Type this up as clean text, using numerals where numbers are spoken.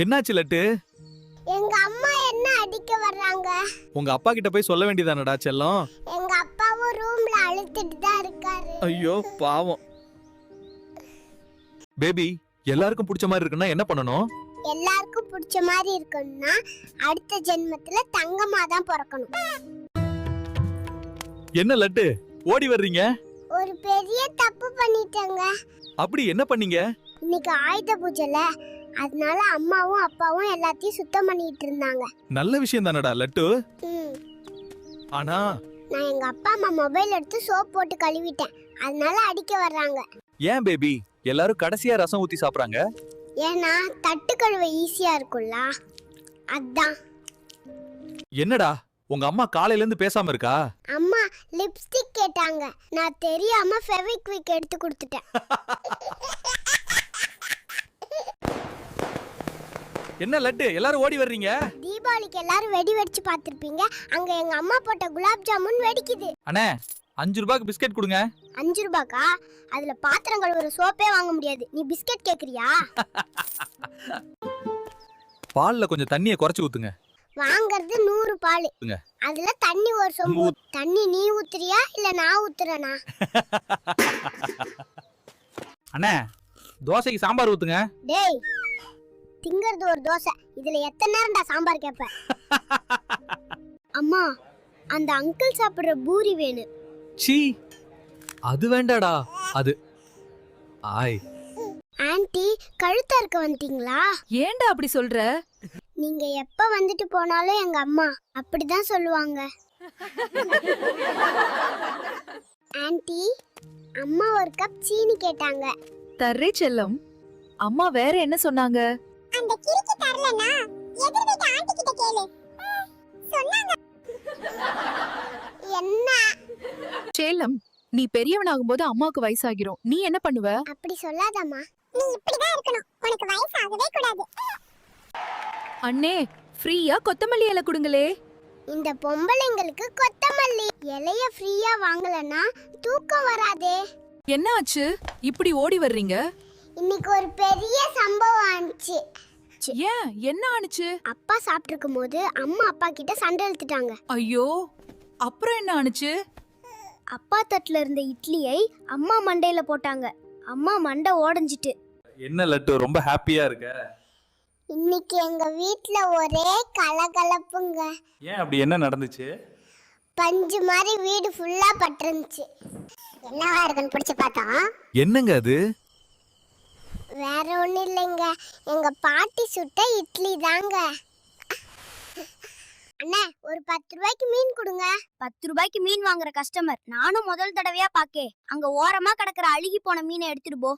என்னாச்சு லட்டு? எங்க அம்மா என்ன அடிக்க வர்றாங்க. உங்க அப்பா கிட்ட போய் சொல்ல வேண்டியதானடா செல்லம். எங்க அப்பாவும் ரூம்ல அழுத்திட்டு தான் இருக்காரு. ஐயோ பாவம். பேபி, எல்லாருக்கும் பிடிச்ச மாதிரி இருக்குன்னா என்ன பண்ணணும்? எல்லாருக்கும் பிடிச்ச மாதிரி இருக்கணும்னா அடுத்த ஜென்மத்துல தங்கமா தான் பிறக்கணும். என்ன லட்டு ஓடி வர்றீங்க? ஒரு பெரிய தப்பு பண்ணிட்டேங்க. அப்படி என்ன பண்ணீங்க? இன்னைக்கு ஆயுத பூஜைல, அதனால அம்மாவும் அப்பாவும் எல்லாத்தையும் சுத்தம் பண்ணிட்டு இருந்தாங்க. நல்ல விஷயம் தானடா லட்டு. ஆனா நான் எங்க அப்பா அம்மா மொபைல் எடுத்து சோப் போட்டு கழுவிட்டேன். அதனால அடிக்க வர்றாங்க. ஏன் பேபி எல்லாரும் கடைசியா ரசம் ஊத்தி சாப்பிடுறாங்க? ஏன்னா தட்டு கழுவ ஈஸியா இருக்கும்ல, அதான். என்னடா உங்க அம்மா காலையில இருந்து பேசாம இருக்கா? அம்மா லிப்ஸ்டிக் கேட்டாங்க. நான் தெரியாம ஃபெவிக்விக் எடுத்து கொடுத்துட்டேன். என்ன லட்டு எல்லாரும் ஓடி வர்றீங்க? தீபாவளிக்கு எல்லாரும் வெடி வெடிச்சு பார்த்திருப்பீங்க. அங்க எங்க அம்மா போட்ட குலாப் ஜாமுன் வெடிக்குது. அண்ணே 5 ரூபாய்க்கு பிஸ்கட் கொடுங்க. 5 ரூபாய்க்கா? அதுல பாத்திரம் கழுவுற சோப்பே வாங்க முடியாது. நீ பிஸ்கட் கேக்குறியா? பால்ல கொஞ்சம் தண்ணியை குறைச்சு ஊத்துங்க. வாங்குறது 100 பால். அதுல தண்ணி ஒரு சொம்பு. தண்ணி நீ ஊத்துறியா இல்ல நான் ஊத்துறேனா? அண்ணே தோசைக்கு சாம்பார் ஊத்துங்க. டேய், திங்கிறது ஒரு தோசை, இதுல எத்தனை நேரம்டா சாம்பார் கேப்ப? அம்மா, அந்த அங்கிள் சாப்பிடுற பூரி வேணும். சீ, அது வேண்டாடா. அது ஆய். ஆன்ட்டி, கழுத்தா இருக்க வந்துட்டீங்களா? ஏன்டா அப்படி சொல்ற? நீங்க எப்ப வந்துட்டு போனாலும் எங்க அம்மா அப்படிதான் சொல்லுவாங்க. ஆன்ட்டி, அம்மா ஒரு கப் சீனி கேட்டாங்க. தர்றே செல்லம். அம்மா வேற என்ன சொன்னாங்க? அந்த கிறுக்கி தரலனா எதிர் வீட்டு ஆன்ட்டி கிட்ட கேளு சொன்னாங்க. என்ன? செல்லம், நீ பெரியவனாகும் போது அம்மாவுக்கு வயசாகிரும். நீ என்ன பண்ணுவ? அப்படி சொல்லாதம்மா. நீ இப்படிதான் இருக்கணும். உனக்கு வயசாகவே கூடாது. அண்ணே, ஃப்ரீயா கொத்தமல்லி இலை கொடுங்களே. இந்த பொம்பளைங்களுக்கு கொத்தமல்லி இலைய ஃப்ரீயா வாங்கலனா தூக்கம் வராதே. என்ன ஆச்சு? இப்படி ஓடி வர்றீங்க? இன்னைக்கு ஒரு பெரிய சம்பவம் ஆச்சு. ஏன், என்ன ஆனுச்சு? அப்பா சாப்பிட்டிருக்கும் போது அம்மா அப்பா கிட்ட சண்டை இழுத்துட்டாங்க. ஐயோ, அப்புறம் என்ன ஆனுச்சு? அப்பா தட்டுல இருந்த இட்லியை அம்மா மண்டையில போட்டாங்க. அம்மா மண்டை ஓடஞ்சிட்டு. என்ன லட்டு ரொம்ப ஹாப்பியா இருக்க? இன்னைக்கு எங்க வீட்ல ஒரே கலகலப்புங்க. ஏன் அப்படி என்ன நடந்துச்சு? பஞ்சு மாதிரி வீடு ஃபுல்லா பட்டிருந்துச்சு. என்னவா இருக்குன்னு பிடிச்சு பார்த்தோம். என்னங்க அது? வேற ஒண்ணும் இல்லைங்க, எங்க பாட்டி சுட்ட இட்லி தாங்க. அண்ணா, ஒரு 10 ரூபாய்க்கு மீன் கொடுங்க. 10 ரூபாய்க்கு மீன் வாங்குற கஸ்டமர் நானும் முதல் தடவையா பாக்கே. அங்க ஓரமா கிடக்குற அழுகி போன மீனை எடுத்துட்டு போ.